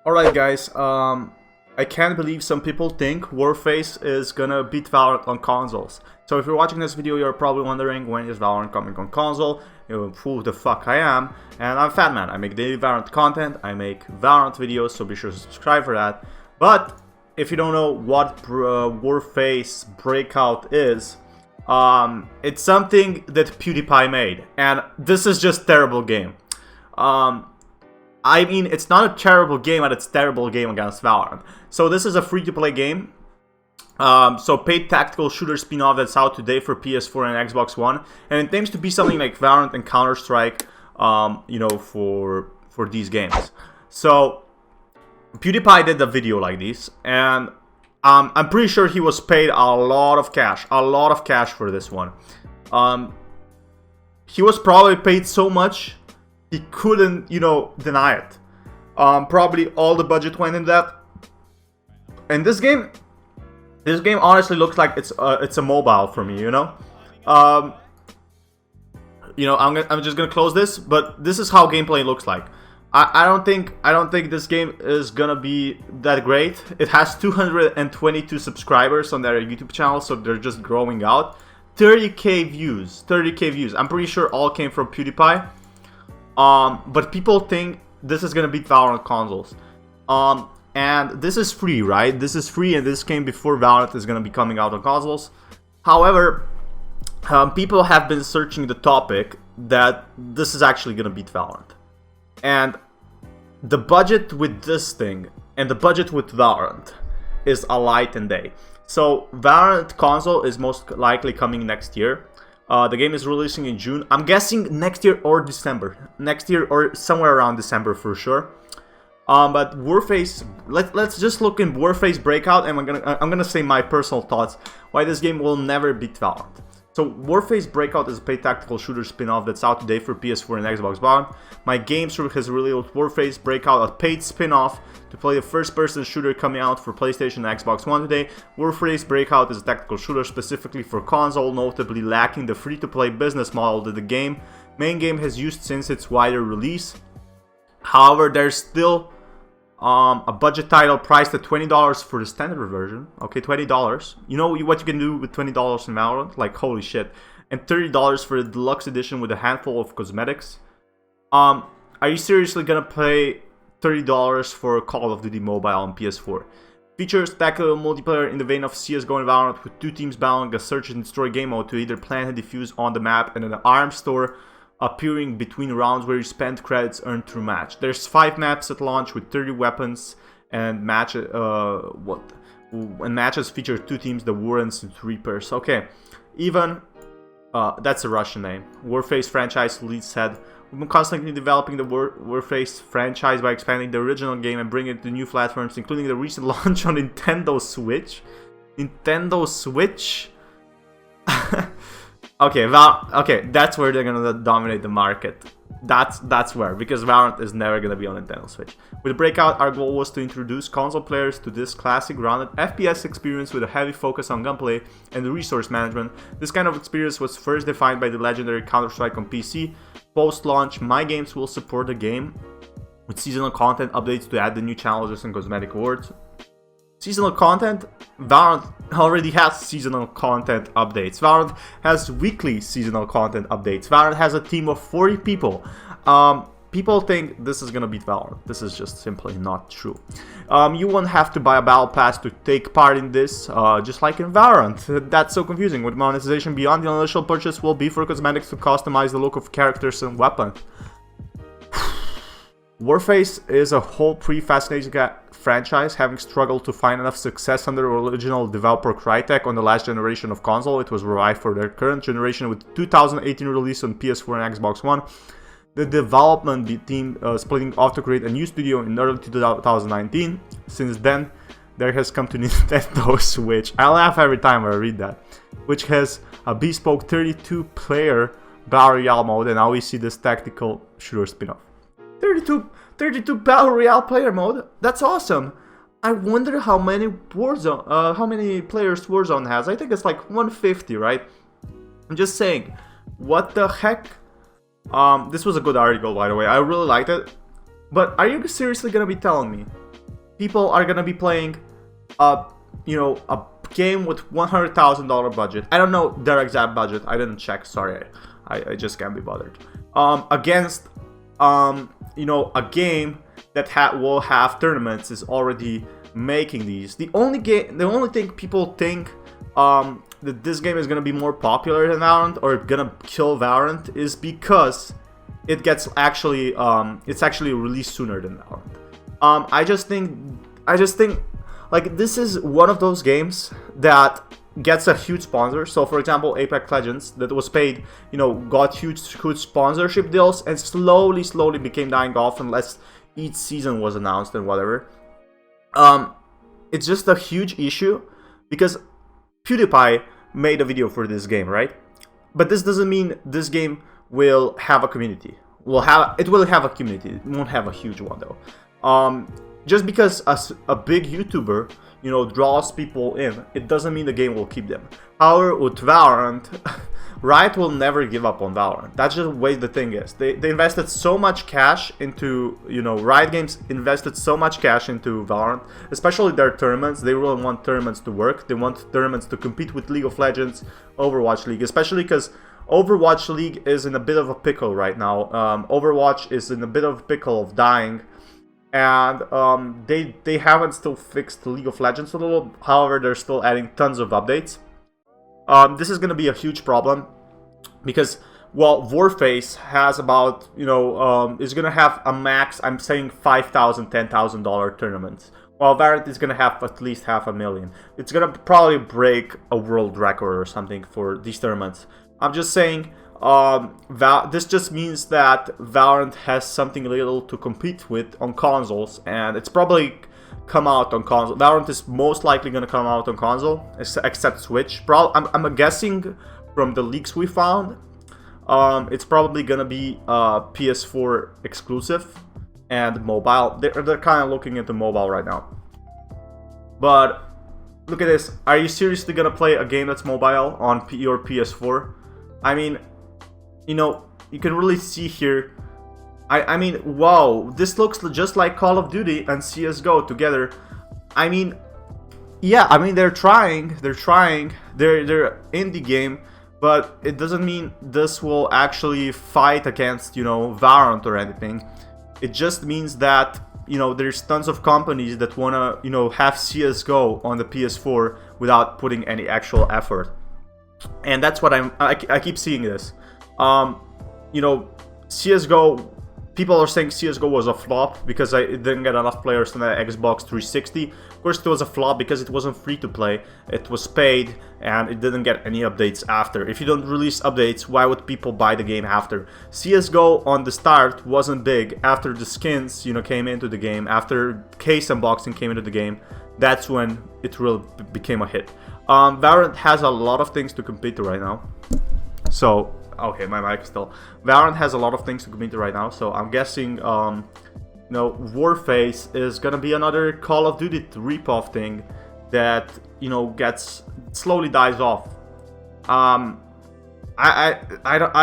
Alright guys, I can't believe some people think Warface is gonna beat Valorant on consoles. So if you're watching this video, you're probably wondering, when is Valorant coming on console? You know, who the fuck I am. And I'm Fat Man. I make daily Valorant content, I make Valorant videos, so be sure to subscribe for that. But if you don't know what Warface Breakout is, it's something that PewDiePie made. And this is just a terrible game. I mean, it's not a terrible game, but it's a terrible game against Valorant. So this is a free-to-play game. So paid tactical shooter spin-off that's out today for PS4 and Xbox One. And it aims to be something like Valorant and Counter-Strike, you know, for these games. So PewDiePie did a video like this, and I'm pretty sure he was paid a lot of cash for this one. He was probably paid so much he couldn't, you know, deny it. Probably all the budget went in that. And this game honestly looks like it's a mobile for me, you know. You know, I'm just gonna close this, but this is how gameplay looks like. I don't think this game is gonna be that great. It has 222 subscribers on their YouTube channel, so they're just growing out. 30k views. I'm pretty sure all came from PewDiePie. But people think this is gonna beat Valorant consoles. And this is free, right? This is free, and this came before Valorant is gonna be coming out on consoles. However, people have been searching the topic that this is actually gonna beat Valorant. And the budget with this thing and the budget with Valorant is a light and day. So Valorant console is most likely coming next year. The game is releasing in June. I'm guessing next year or December. Next year or somewhere around December for sure. But Warface, let's just look in Warface Breakout, and I'm gonna say my personal thoughts why this game will never beat Valorant. So Warface Breakout is a paid tactical shooter spin-off that's out today for PS4 and Xbox One. My Games Group has released Warface Breakout, a paid spin-off to play the first-person shooter coming out for PlayStation and Xbox One today. Warface Breakout is a tactical shooter specifically for console, notably lacking the free-to-play business model that the main game has used since its wider release. However, there's still a budget title priced at $20 for the standard version. Okay, $20. You know what you can do with $20 in Valorant? Like, holy shit. And $30 for the deluxe edition with a handful of cosmetics. Are you seriously gonna pay $30 for Call of Duty Mobile on PS4? Features tactical multiplayer in the vein of CSGO and Valorant, with two teams battling a search and destroy game mode to either plant and defuse on the map, and an arms store appearing between rounds where you spend credits earned through match. There's 5 maps at launch with 30 weapons, and matches feature 2 teams, the Warrens and Reapers. Okay, even that's a Russian name. Warface franchise lead said, "We've been constantly developing the Warface franchise by expanding the original game and bringing it to new platforms, including the recent launch on Nintendo Switch." Nintendo Switch? Okay, that's where they're gonna dominate the market. That's where, because Valorant is never gonna be on Nintendo Switch. With Breakout, our goal was to introduce console players to this classic grounded FPS experience with a heavy focus on gunplay and resource management. This kind of experience was first defined by the legendary Counter-Strike on PC. Post-launch, My Games will support the game with seasonal content updates to add the new challenges and cosmetic awards. Seasonal content? Valorant already has seasonal content updates. Valorant has weekly seasonal content updates. Valorant has a team of 40 people. People think this is gonna beat Valorant. This is just simply not true. You won't have to buy a battle pass to take part in this, just like in Valorant. That's so confusing. With monetization beyond the initial purchase will be for cosmetics to customize the look of characters and weapons. Warface is a whole pretty fascinating franchise, having struggled to find enough success under original developer Crytek on the last generation of console. It was revived for their current generation with 2018 release on PS4 and Xbox One. The development team splitting off to create a new studio in early 2019. Since then, there has come to Nintendo Switch. I laugh every time I read that. Which has a bespoke 32-player Battle Royale mode, and now we see this tactical shooter spin-off. 32 Battle Royale player mode? That's awesome! I wonder how many players Warzone has. I think it's like 150, right? I'm just saying, what the heck? This was a good article, by the way. I really liked it. But are you seriously gonna be telling me people are gonna be playing a a game with $100,000 budget. I don't know their exact budget. I didn't check. Sorry, I just can't be bothered. Against a game that will have tournaments is already making these. The only thing people think that this game is gonna be more popular than Valorant or gonna kill Valorant is because it gets actually it's actually released sooner than Valorant. I just think like this is one of those games that gets a huge sponsor. So for example, Apex Legends, that was paid, got huge sponsorship deals and slowly became dying off unless each season was announced and whatever. It's just a huge issue because PewDiePie made a video for this game, right? But this doesn't mean this game will have a community. It will have a community. It won't have a huge one though. Just because a big YouTuber, draws people in, it doesn't mean the game will keep them. However, with Valorant, Riot will never give up on Valorant. That's just the way the thing is. They invested so much cash into, Riot Games invested so much cash into Valorant, especially their tournaments. They really want tournaments to work. They want tournaments to compete with League of Legends, Overwatch League, especially because Overwatch League is in a bit of a pickle right now. Overwatch is in a bit of a pickle of dying. And they haven't still fixed League of Legends a little. However, they're still adding tons of updates. This is going to be a huge problem because, well, Warface has about, is going to have a max, I'm saying $5,000, $10,000 tournaments. While Valorant is going to have at least $500,000. It's going to probably break a world record or something for these tournaments. I'm just saying, this just means that Valorant has something little to compete with on consoles, and it's probably come out on console. Valorant is most likely going to come out on console, except Switch. I'm guessing from the leaks we found, it's probably going to be PS4 exclusive and mobile. They're kind of looking into mobile right now. But look at this. Are you seriously going to play a game that's mobile on your PS4? I mean, you can really see here. I mean, wow, this looks just like Call of Duty and CS:GO together. I mean, yeah, I mean they're trying, they're in the game, but it doesn't mean this will actually fight against, Valorant or anything. It just means that, there's tons of companies that wanna, have CS:GO on the PS4 without putting any actual effort. And that's what I keep seeing this. CS:GO, people are saying CS:GO was a flop because it didn't get enough players on the Xbox 360. Of course, it was a flop because it wasn't free to play. It was paid and it didn't get any updates after. If you don't release updates, why would people buy the game after? CS:GO on the start wasn't big. After the skins, came into the game, after case unboxing came into the game, that's when it really became a hit. Valorant has a lot of things to compete to right now. So, okay, my mic still. Valorant has a lot of things to compete to right now, so I'm guessing, Warface is gonna be another Call of Duty ripoff thing that, slowly dies off. I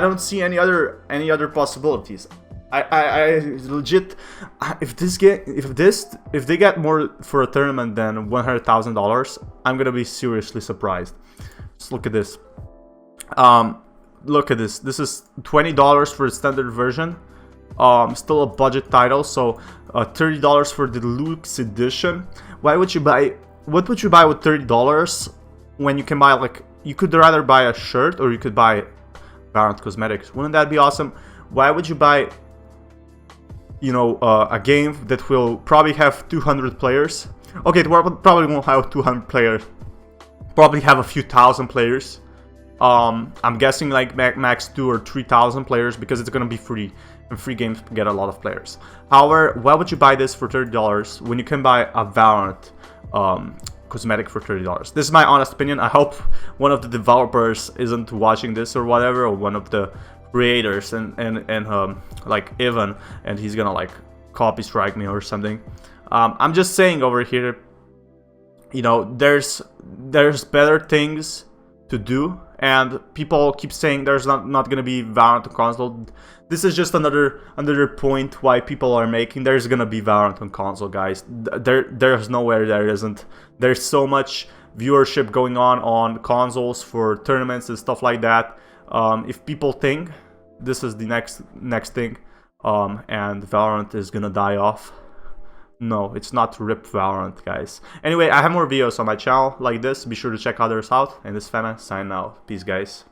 don't see any other possibilities. I legit, if they get more for a tournament than $100,000, I'm gonna be seriously surprised. Just look at this. Look at this. This is $20 for the standard version. Still a budget title, so $30 for the deluxe edition. Why would you buy? What would you buy with $30 when you can buy, like, you could rather buy a shirt or you could buy Valorant cosmetics? Wouldn't that be awesome? Why would you buy, a game that will probably have 200 players? Okay, it probably won't have 200 players. Probably have a few thousand players. I'm guessing like max 2,000 or 3,000 players because it's gonna be free, and free games get a lot of players. However, why would you buy this for $30 when you can buy a Valorant cosmetic for $30? This is my honest opinion. I hope one of the developers isn't watching this or whatever, or one of the creators and like Ivan, and he's gonna like copy strike me or something. I'm just saying over here, there's better things to do and people keep saying there's not gonna be Valorant on console. This is just another point why people are making there's gonna be Valorant on console, guys. There's nowhere there isn't. There's so much viewership going on consoles for tournaments and stuff like that. If people think this is the next thing, and Valorant is gonna die off, no, it's not. RIP Valorant, guys. Anyway, I have more videos on my channel like this. Be sure to check others out. And this is Fana signing out. Peace, guys.